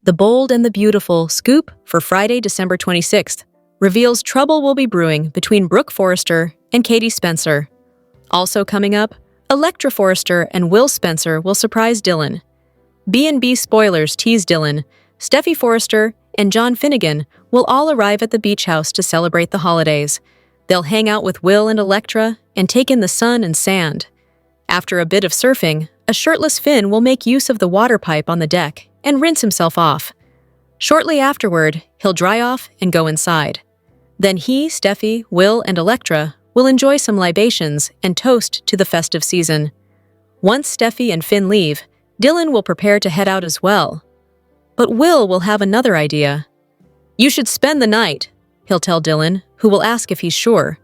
The Bold and the Beautiful scoop for Friday, December 26th reveals trouble will be brewing between Brooke Forrester and Katie Spencer. Also coming up, Electra Forrester and Will Spencer will surprise Dylan. B&B spoilers tease Dylan, Steffy Forrester, and John Finnegan will all arrive at the beach house to celebrate the holidays. They'll hang out with Will and Electra and take in the sun and sand. After a bit of surfing, a shirtless Finn will make use of the water pipe on the deck and rinse himself off. Shortly afterward, he'll dry off and go inside. Then he, Steffy, Will, and Electra will enjoy some libations and toast to the festive season. Once Steffy and Finn leave, Dylan will prepare to head out as well. But Will have another idea. "You should spend the night," he'll tell Dylan, who will ask if he's sure.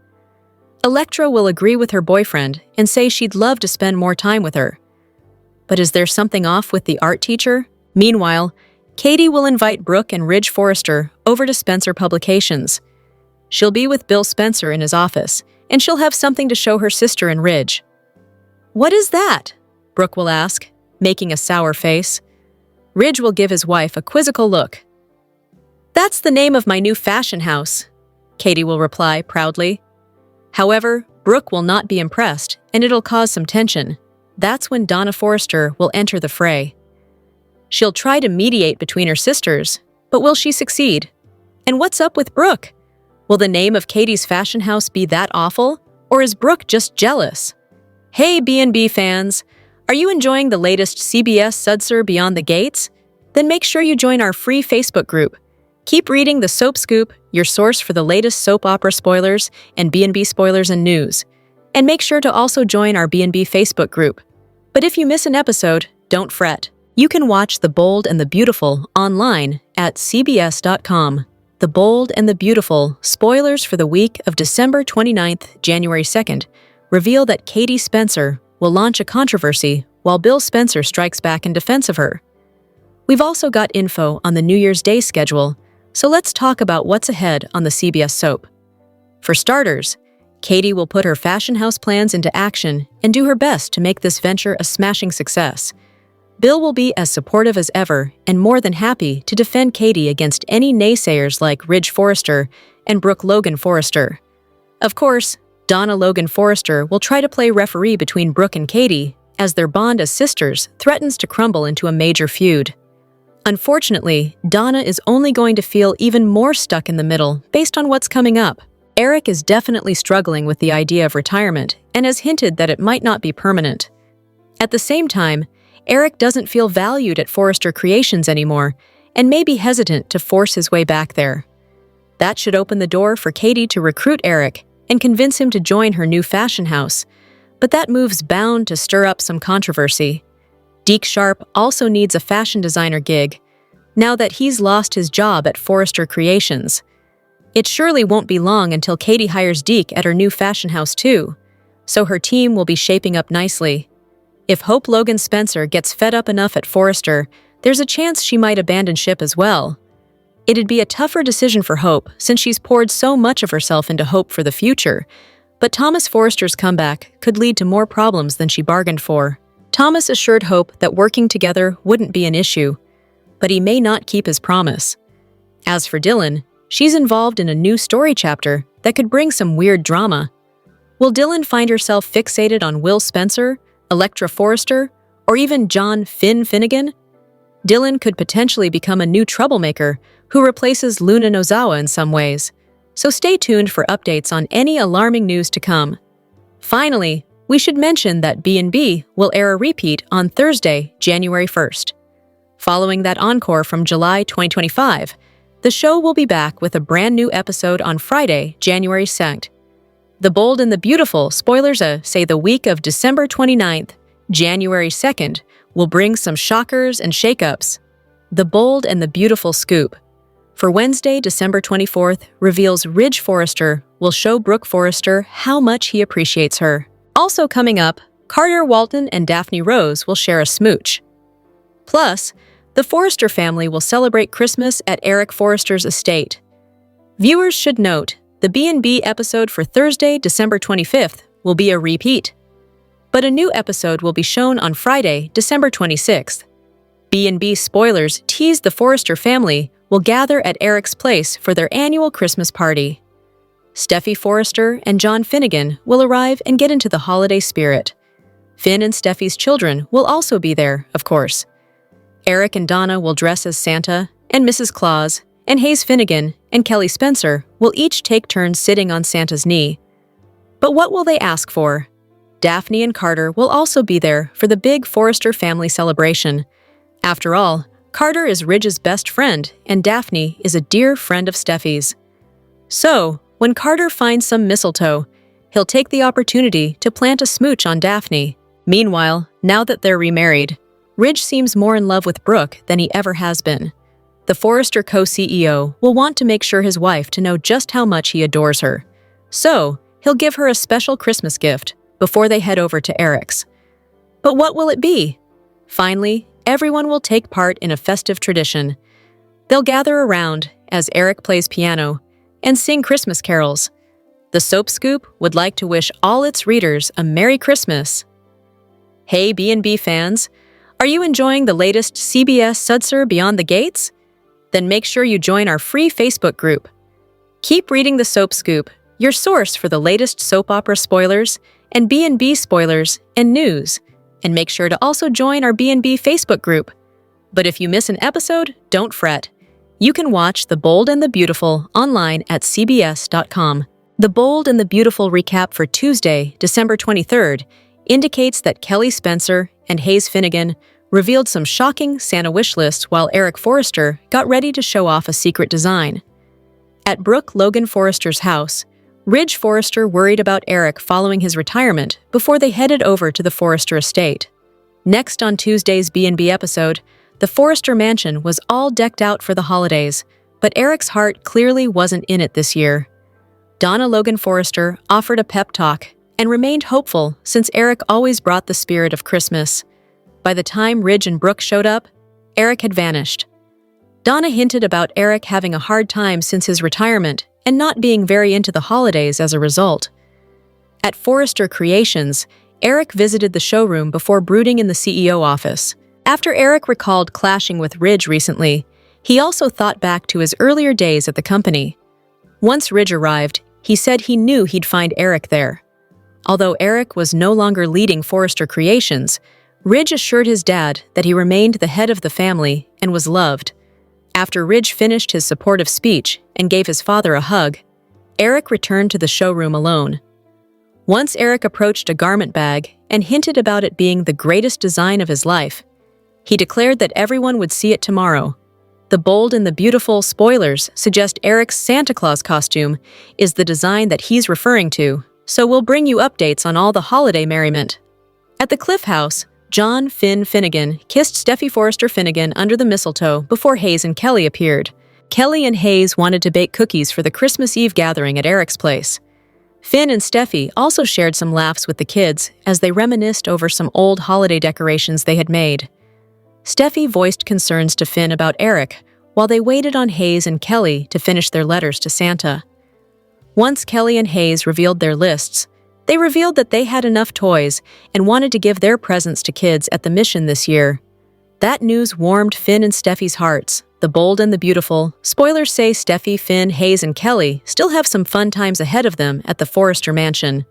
Electra will agree with her boyfriend and say she'd love to spend more time with her. But is there something off with the art teacher? Meanwhile, Katie will invite Brooke and Ridge Forrester over to Spencer Publications. She'll be with Bill Spencer in his office, and she'll have something to show her sister and Ridge. "What is that?" Brooke will ask, making a sour face. Ridge will give his wife a quizzical look. "That's the name of my new fashion house," Katie will reply proudly. However, Brooke will not be impressed, and it'll cause some tension. That's when Donna Forrester will enter the fray. She'll try to mediate between her sisters, but will she succeed? And what's up with Brooke? Will the name of Katie's fashion house be that awful, or is Brooke just jealous? Hey B&B fans, are you enjoying the latest CBS Sudser Beyond the Gates? Then make sure you join our free Facebook group. Keep reading the Soap Scoop, your source for the latest soap opera spoilers and B&B spoilers and news. And make sure to also join our B&B Facebook group. But if you miss an episode, don't fret. You can watch The Bold and the Beautiful online at cbs.com. The Bold and the Beautiful spoilers for the week of December 29th, January 2nd reveal that Katie Spencer will launch a controversy while Bill Spencer strikes back in defense of her. We've also got info on the New Year's Day schedule, so let's talk about what's ahead on the CBS soap. For starters, Katie will put her fashion house plans into action and do her best to make this venture a smashing success. Bill will be as supportive as ever and more than happy to defend Katie against any naysayers like Ridge Forrester and Brooke Logan Forrester. Of course, Donna Logan Forrester will try to play referee between Brooke and Katie as their bond as sisters threatens to crumble into a major feud. Unfortunately, Donna is only going to feel even more stuck in the middle based on what's coming up. Eric is definitely struggling with the idea of retirement and has hinted that it might not be permanent. At the same time, Eric doesn't feel valued at Forrester Creations anymore and may be hesitant to force his way back there. That should open the door for Katie to recruit Eric and convince him to join her new fashion house, but that move's bound to stir up some controversy. Deke Sharp also needs a fashion designer gig, now that he's lost his job at Forrester Creations. It surely won't be long until Katie hires Deke at her new fashion house too, so her team will be shaping up nicely. If Hope Logan Spencer gets fed up enough at Forrester, there's a chance she might abandon ship as well. It'd be a tougher decision for Hope since she's poured so much of herself into Hope for the future, but Thomas Forrester's comeback could lead to more problems than she bargained for. Thomas assured Hope that working together wouldn't be an issue, but he may not keep his promise. As for Dylan, she's involved in a new story chapter that could bring some weird drama. Will Dylan find herself fixated on Will Spencer, Electra Forrester, or even John Finnegan? Dylan could potentially become a new troublemaker who replaces Luna Nozawa in some ways, so stay tuned for updates on any alarming news to come. Finally, we should mention that B&B will air a repeat on Thursday, January 1st. Following that encore from July 2025, the show will be back with a brand new episode on Friday, January 2nd. The Bold and the Beautiful spoilers say the week of December 29th, January 2nd will bring some shockers and shakeups. The Bold and the Beautiful scoop for Wednesday, December 24th reveals Ridge Forrester will show Brooke Forrester how much he appreciates her. Also coming up, Carter Walton and Daphne Rose will share a smooch. Plus, the Forrester family will celebrate Christmas at Eric Forrester's estate. Viewers should note, the B&B episode for Thursday, December 25th will be a repeat, but a new episode will be shown on Friday, December 26th. B&B spoilers tease the Forrester family will gather at Eric's place for their annual Christmas party. Steffy Forrester and John Finnegan will arrive and get into the holiday spirit. Finn and Steffi's children will also be there, of course. Eric and Donna will dress as Santa and Mrs. Claus, and Hayes Finnegan and Kelly Spencer will each take turns sitting on Santa's knee. But what will they ask for? Daphne and Carter will also be there for the big Forrester family celebration. After all, Carter is Ridge's best friend, and Daphne is a dear friend of Steffi's. So, when Carter finds some mistletoe, he'll take the opportunity to plant a smooch on Daphne. Meanwhile, now that they're remarried, Ridge seems more in love with Brooke than he ever has been. The Forrester co-CEO will want to make sure his wife to know just how much he adores her. So, he'll give her a special Christmas gift before they head over to Eric's. But what will it be? Finally, everyone will take part in a festive tradition. They'll gather around as Eric plays piano and sing Christmas carols. The Soap Scoop would like to wish all its readers a Merry Christmas. Hey B&B fans, are you enjoying the latest CBS Sudser Beyond the Gates? Then make sure you join our free Facebook group. Keep reading the Soap Scoop, your source for the latest soap opera spoilers and B&B spoilers and news. And make sure to also join our B&B Facebook group. But if you miss an episode, don't fret. You can watch The Bold and the Beautiful online at cbs.com. The Bold and the Beautiful recap for Tuesday, December 23rd, indicates that Kelly Spencer and Hayes Finnegan revealed some shocking Santa wish lists while Eric Forrester got ready to show off a secret design. At Brooke Logan Forrester's house, Ridge Forrester worried about Eric following his retirement before they headed over to the Forrester estate. Next on Tuesday's B&B episode, the Forrester mansion was all decked out for the holidays, but Eric's heart clearly wasn't in it this year. Donna Logan Forrester offered a pep talk and remained hopeful since Eric always brought the spirit of Christmas. By the time Ridge and Brooke showed up, Eric had vanished. Donna hinted about Eric having a hard time since his retirement and not being very into the holidays as a result. At Forrester Creations, Eric visited the showroom before brooding in the CEO office. After Eric recalled clashing with Ridge recently, he also thought back to his earlier days at the company. Once Ridge arrived, he said he knew he'd find Eric there. Although Eric was no longer leading Forrester Creations, Ridge assured his dad that he remained the head of the family and was loved. After Ridge finished his supportive speech and gave his father a hug, Eric returned to the showroom alone. Once Eric approached a garment bag and hinted about it being the greatest design of his life. He declared that everyone would see it tomorrow. The Bold and the Beautiful spoilers suggest Eric's Santa Claus costume is the design that he's referring to, so we'll bring you updates on all the holiday merriment. At the Cliff House, John Finnegan kissed Steffy Forrester Finnegan under the mistletoe before Hayes and Kelly appeared. Kelly and Hayes wanted to bake cookies for the Christmas Eve gathering at Eric's place. Finn and Steffy also shared some laughs with the kids as they reminisced over some old holiday decorations they had made. Steffy voiced concerns to Finn about Eric while they waited on Hayes and Kelly to finish their letters to Santa. Once Kelly and Hayes revealed their lists, they revealed that they had enough toys and wanted to give their presents to kids at the mission this year. That news warmed Finn and Steffy's hearts. The Bold and the Beautiful spoilers say Steffy, Finn, Hayes, and Kelly still have some fun times ahead of them at the Forrester mansion.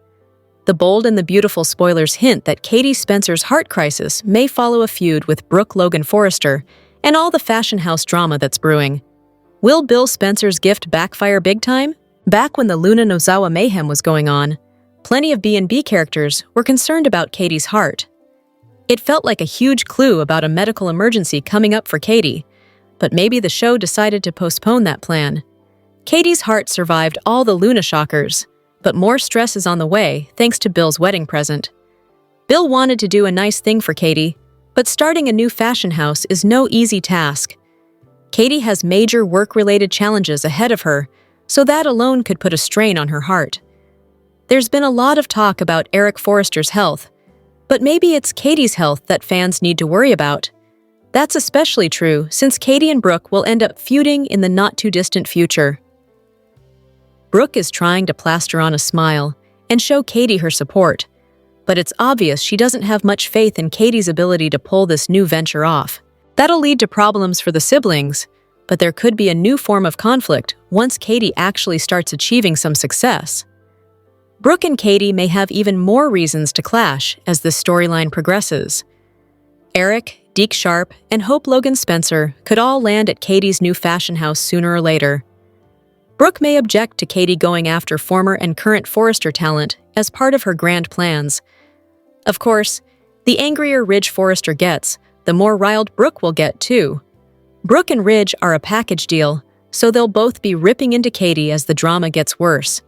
The Bold and the Beautiful spoilers hint that Katie Spencer's heart crisis may follow a feud with Brooke Logan Forrester and all the fashion house drama that's brewing. Will Bill Spencer's gift backfire big time? Back when the Luna Nozawa mayhem was going on, plenty of B&B characters were concerned about Katie's heart. It felt like a huge clue about a medical emergency coming up for Katie, but maybe the show decided to postpone that plan. Katie's heart survived all the Luna shockers, but more stress is on the way thanks to Bill's wedding present. Bill wanted to do a nice thing for Katie, but starting a new fashion house is no easy task. Katie has major work-related challenges ahead of her, so that alone could put a strain on her heart. There's been a lot of talk about Eric Forrester's health, but maybe it's Katie's health that fans need to worry about. That's especially true since Katie and Brooke will end up feuding in the not-too-distant future. Brooke is trying to plaster on a smile and show Katie her support, but it's obvious she doesn't have much faith in Katie's ability to pull this new venture off. That'll lead to problems for the siblings, but there could be a new form of conflict once Katie actually starts achieving some success. Brooke and Katie may have even more reasons to clash as this storyline progresses. Eric, Deke Sharp, and Hope Logan Spencer could all land at Katie's new fashion house sooner or later. Brooke may object to Katie going after former and current Forrester talent as part of her grand plans. Of course, the angrier Ridge Forrester gets, the more riled Brooke will get too. Brooke and Ridge are a package deal, so they'll both be ripping into Katie as the drama gets worse.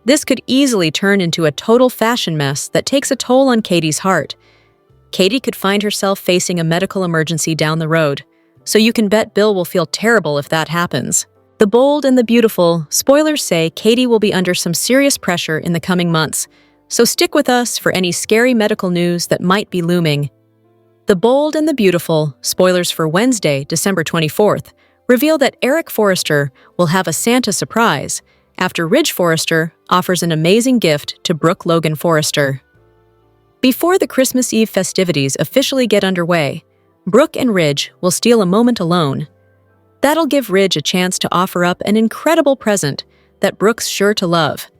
This could easily turn into a total fashion mess that takes a toll on Katie's heart. Katie could find herself facing a medical emergency down the road, so you can bet Bill will feel terrible if that happens. The Bold and the Beautiful, spoilers say Katie will be under some serious pressure in the coming months, so stick with us for any scary medical news that might be looming. The Bold and the Beautiful, spoilers for Wednesday, December 24th, reveal that Eric Forrester will have a Santa surprise after Ridge Forrester offers an amazing gift to Brooke Logan Forrester. Before the Christmas Eve festivities officially get underway, Brooke and Ridge will steal a moment alone. That'll give Ridge a chance to offer up an incredible present that Brooke's sure to love.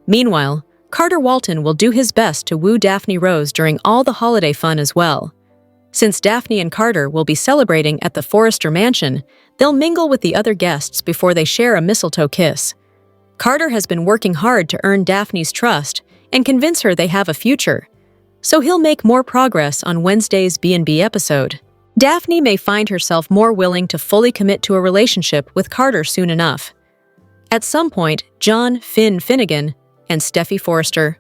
Meanwhile, Carter Walton will do his best to woo Daphne Rose during all the holiday fun as well. Since Daphne and Carter will be celebrating at the Forrester mansion, they'll mingle with the other guests before they share a mistletoe kiss. Carter has been working hard to earn Daphne's trust and convince her they have a future, so he'll make more progress on Wednesday's B&B episode. Daphne may find herself more willing to fully commit to a relationship with Carter soon enough. At some point, John Finnegan and Steffi Forrester.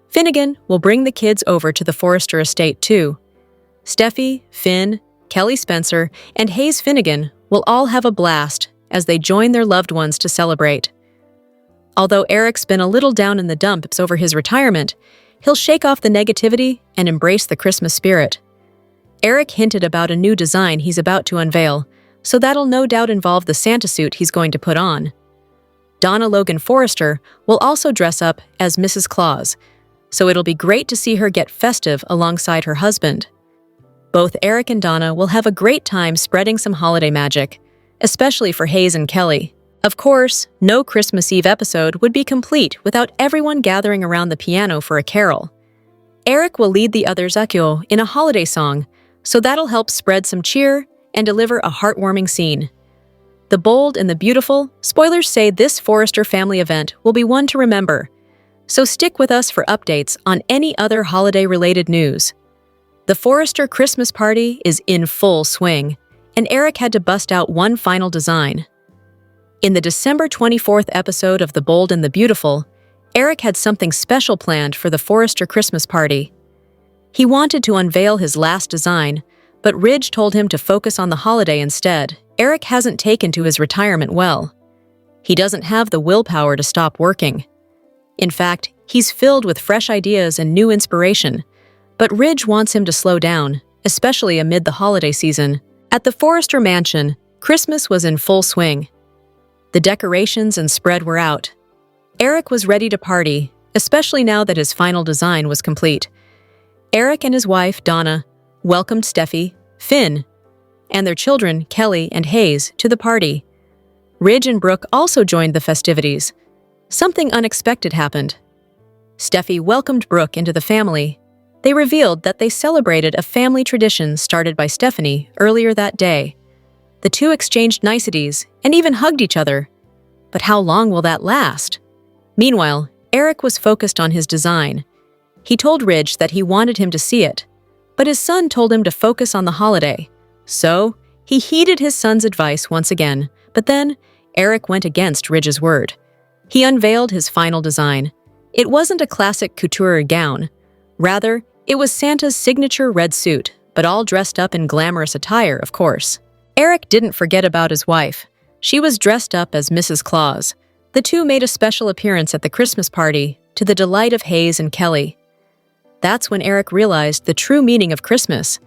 Finnegan will bring the kids over to the Forrester estate too. Steffi, Finn, Kelly Spencer, and Hayes Finnegan will all have a blast as they join their loved ones to celebrate. Although Eric's been a little down in the dumps over his retirement, he'll shake off the negativity and embrace the Christmas spirit. Eric hinted about a new design he's about to unveil, so that'll no doubt involve the Santa suit he's going to put on. Donna Logan Forrester will also dress up as Mrs. Claus, so it'll be great to see her get festive alongside her husband. Both Eric and Donna will have a great time spreading some holiday magic, especially for Hayes and Kelly. Of course, no Christmas Eve episode would be complete without everyone gathering around the piano for a carol. Eric will lead the others Akio in a holiday song, so that'll help spread some cheer and deliver a heartwarming scene. The Bold and the Beautiful, spoilers say this Forrester family event will be one to remember, so stick with us for updates on any other holiday-related news. The Forrester Christmas party is in full swing, and Eric had to bust out one final design. In the December 24th episode of The Bold and the Beautiful, Eric had something special planned for the Forrester Christmas party. He wanted to unveil his last design, but Ridge told him to focus on the holiday instead. Eric hasn't taken to his retirement well. He doesn't have the willpower to stop working. In fact, he's filled with fresh ideas and new inspiration, but Ridge wants him to slow down, especially amid the holiday season. At the Forrester mansion, Christmas was in full swing. The decorations and spread were out. Eric was ready to party, especially now that his final design was complete. Eric and his wife, Donna, welcomed Steffi, Finn, and their children, Kelly and Hayes, to the party. Ridge and Brooke also joined the festivities. Something unexpected happened. Steffi welcomed Brooke into the family. They revealed that they celebrated a family tradition started by Stephanie earlier that day. The two exchanged niceties and even hugged each other. But how long will that last? Meanwhile, Eric was focused on his design. He told Ridge that he wanted him to see it, but his son told him to focus on the holiday. So, he heeded his son's advice once again, but then Eric went against Ridge's word. He unveiled his final design. It wasn't a classic couture gown. Rather, it was Santa's signature red suit, but all dressed up in glamorous attire, of course. Eric didn't forget about his wife. She was dressed up as Mrs. Claus. The two made a special appearance at the Christmas party, to the delight of Hayes and Kelly. That's when Eric realized the true meaning of Christmas.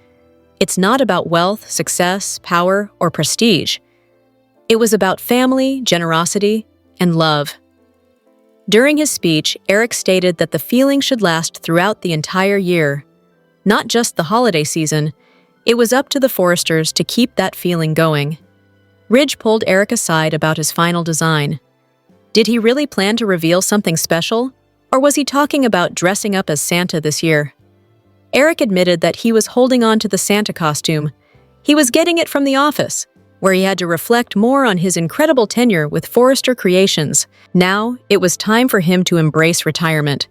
It's not about wealth, success, power, or prestige. It was about family, generosity, and love. During his speech, Eric stated that the feeling should last throughout the entire year, not just the holiday season. It was up to the Forresters to keep that feeling going. Ridge pulled Eric aside about his final design. Did he really plan to reveal something special, or was he talking about dressing up as Santa this year? Eric admitted that he was holding on to the Santa costume. He was getting it from the office, where he had to reflect more on his incredible tenure with Forrester Creations. Now, it was time for him to embrace retirement,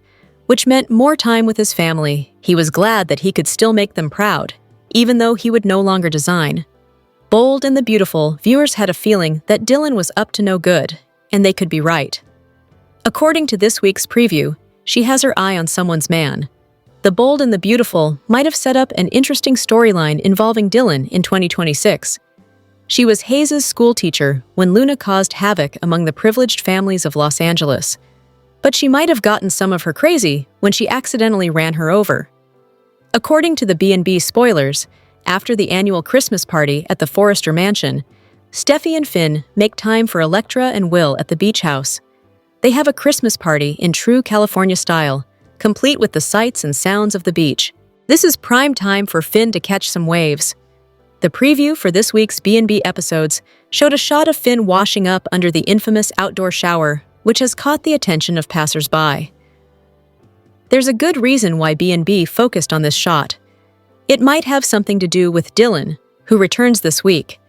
which meant more time with his family. He was glad that he could still make them proud, even though he would no longer design. Bold and the Beautiful, viewers had a feeling that Dylan was up to no good, and they could be right. According to this week's preview, she has her eye on someone's man. The Bold and the Beautiful might have set up an interesting storyline involving Dylan in 2026. She was Hayes' school teacher when Luna caused havoc among the privileged families of Los Angeles. But she might have gotten some of her crazy when she accidentally ran her over. According to the B&B spoilers, after the annual Christmas party at the Forrester Mansion, Steffi and Finn make time for Electra and Will at the beach house. They have a Christmas party in true California style, complete with the sights and sounds of the beach. This is prime time for Finn to catch some waves. The preview for this week's B&B episodes showed a shot of Finn washing up under the infamous outdoor shower, which has caught the attention of passers-by. There's a good reason why B&B focused on this shot. It might have something to do with Dylan, who returns this week.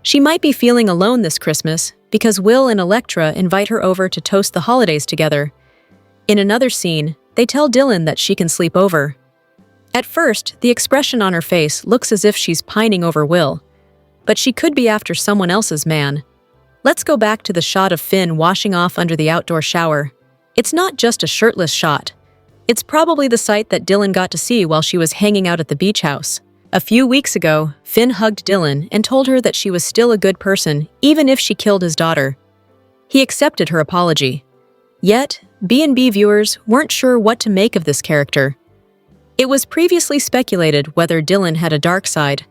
She might be feeling alone this Christmas because Will and Electra invite her over to toast the holidays together. In another scene, they tell Dylan that she can sleep over. At first, the expression on her face looks as if she's pining over Will, but she could be after someone else's man. Let's go back to the shot of Finn washing off under the outdoor shower. It's not just a shirtless shot. It's probably the sight that Dylan got to see while she was hanging out at the beach house. A few weeks ago, Finn hugged Dylan and told her that she was still a good person, even if she killed his daughter. He accepted her apology. Yet, B&B viewers weren't sure what to make of this character. It was previously speculated whether Dylan had a dark side.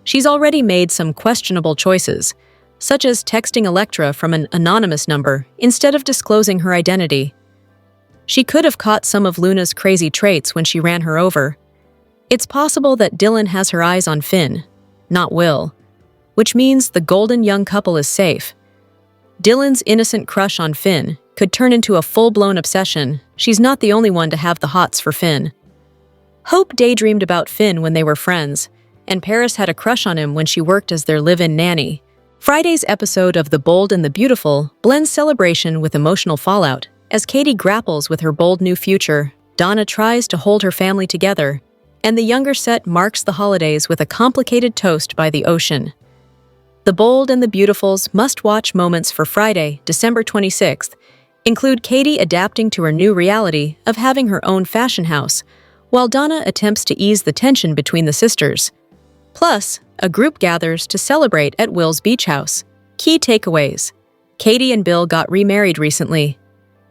She's already made some questionable choices, such as texting Electra from an anonymous number instead of disclosing her identity. She could have caught some of Luna's crazy traits when she ran her over. It's possible that Dylan has her eyes on Finn, not Will, which means the golden young couple is safe. Dylan's innocent crush on Finn could turn into a full-blown obsession. She's not the only one to have the hots for Finn. Hope daydreamed about Finn when they were friends, and Paris had a crush on him when she worked as their live-in nanny. Friday's episode of The Bold and the Beautiful blends celebration with emotional fallout. As Katie grapples with her bold new future, Donna tries to hold her family together, and the younger set marks the holidays with a complicated toast by the ocean. The Bold and the Beautiful's must-watch moments for Friday, December 26th, include Katie adapting to her new reality of having her own fashion house, while Donna attempts to ease the tension between the sisters. Plus, a group gathers to celebrate at Will's beach house. Key takeaways. Katie and Bill got remarried recently.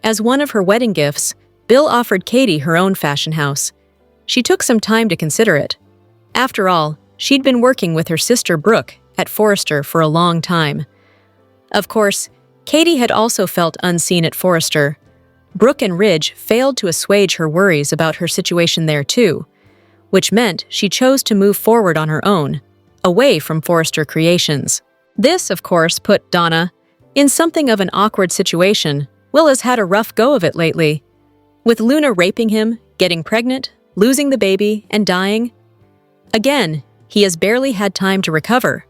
As one of her wedding gifts, Bill offered Katie her own fashion house. She took some time to consider it. After all, she'd been working with her sister Brooke at Forrester for a long time. Of course, Katie had also felt unseen at Forrester. Brooke and Ridge failed to assuage her worries about her situation there too, which meant she chose to move forward on her own, away from Forrester Creations. This, of course, put Donna in something of an awkward situation. Will has had a rough go of it lately. With Luna raping him, getting pregnant, losing the baby, and dying. Again, he has barely had time to recover.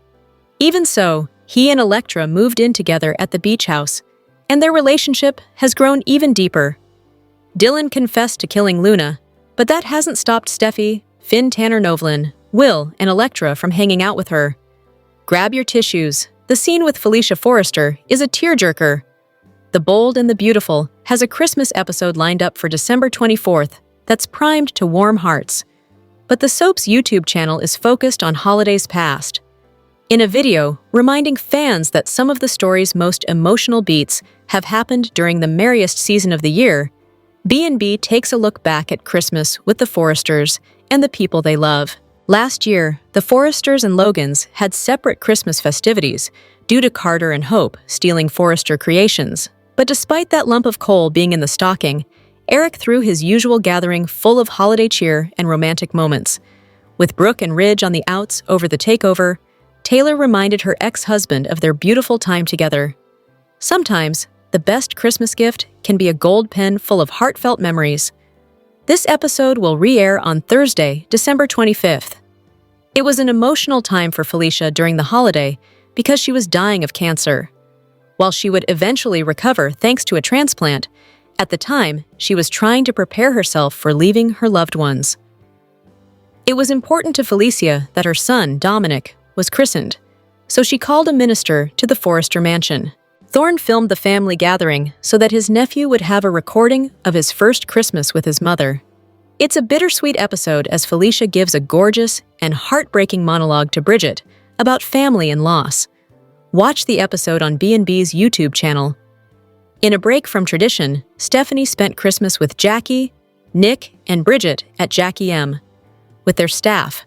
Even so, he and Electra moved in together at the beach house, and their relationship has grown even deeper. Dylan confessed to killing Luna, but that hasn't stopped Steffi, Finn Tanner Novlin, Will, and Electra from hanging out with her. Grab your tissues. The scene with Felicia Forrester is a tearjerker. The Bold and the Beautiful has a Christmas episode lined up for December 24th that's primed to warm hearts. But the soap's YouTube channel is focused on holidays past. In a video reminding fans that some of the story's most emotional beats have happened during the merriest season of the year, B&B takes a look back at Christmas with the Forresters and the people they love. Last year, the Forresters and Logans had separate Christmas festivities due to Carter and Hope stealing Forrester Creations. But despite that lump of coal being in the stocking, Eric threw his usual gathering full of holiday cheer and romantic moments. With Brooke and Ridge on the outs over the takeover, Taylor reminded her ex-husband of their beautiful time together. Sometimes, the best Christmas gift can be a gold pen full of heartfelt memories. This episode will re-air on Thursday, December 25th. It was an emotional time for Felicia during the holiday because she was dying of cancer. While she would eventually recover thanks to a transplant, at the time, she was trying to prepare herself for leaving her loved ones. It was important to Felicia that her son, Dominic, was christened, so she called a minister to the Forrester mansion. Thorne filmed the family gathering so that his nephew would have a recording of his first Christmas with his mother. It's a bittersweet episode as Felicia gives a gorgeous and heartbreaking monologue to Bridget about family and loss. Watch the episode on B&B's YouTube channel. In a break from tradition, Stephanie spent Christmas with Jackie, Nick, and Bridget at Jackie M. with their staff.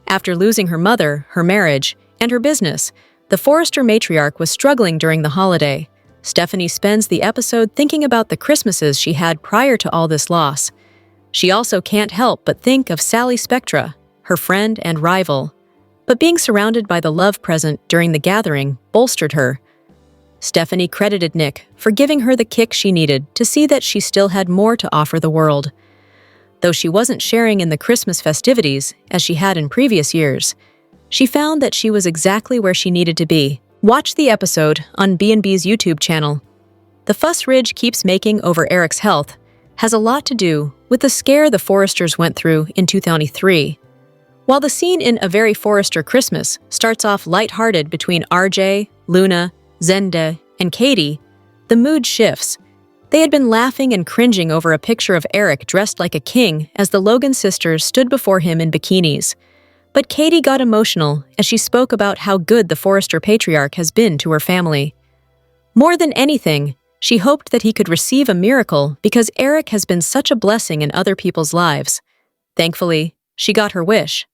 After losing her mother, her marriage, and her business, the Forrester matriarch was struggling during the holiday. Stephanie spends the episode thinking about the Christmases she had prior to all this loss. She also can't help but think of Sally Spectra, her friend and rival. But being surrounded by the love present during the gathering bolstered her. Stephanie credited Nick for giving her the kick she needed to see that she still had more to offer the world. Though she wasn't sharing in the Christmas festivities as she had in previous years, she found that she was exactly where she needed to be. Watch the episode on B&B's YouTube channel. The fuss Ridge keeps making over Eric's health has a lot to do with the scare the Forresters went through in 2003. While the scene in A Very Forrester Christmas starts off lighthearted between RJ, Luna, Zende, and Katie, the mood shifts. They had been laughing and cringing over a picture of Eric dressed like a king as the Logan sisters stood before him in bikinis. But Katie got emotional as she spoke about how good the Forrester patriarch has been to her family. More than anything, she hoped that he could receive a miracle because Eric has been such a blessing in other people's lives. Thankfully, she got her wish.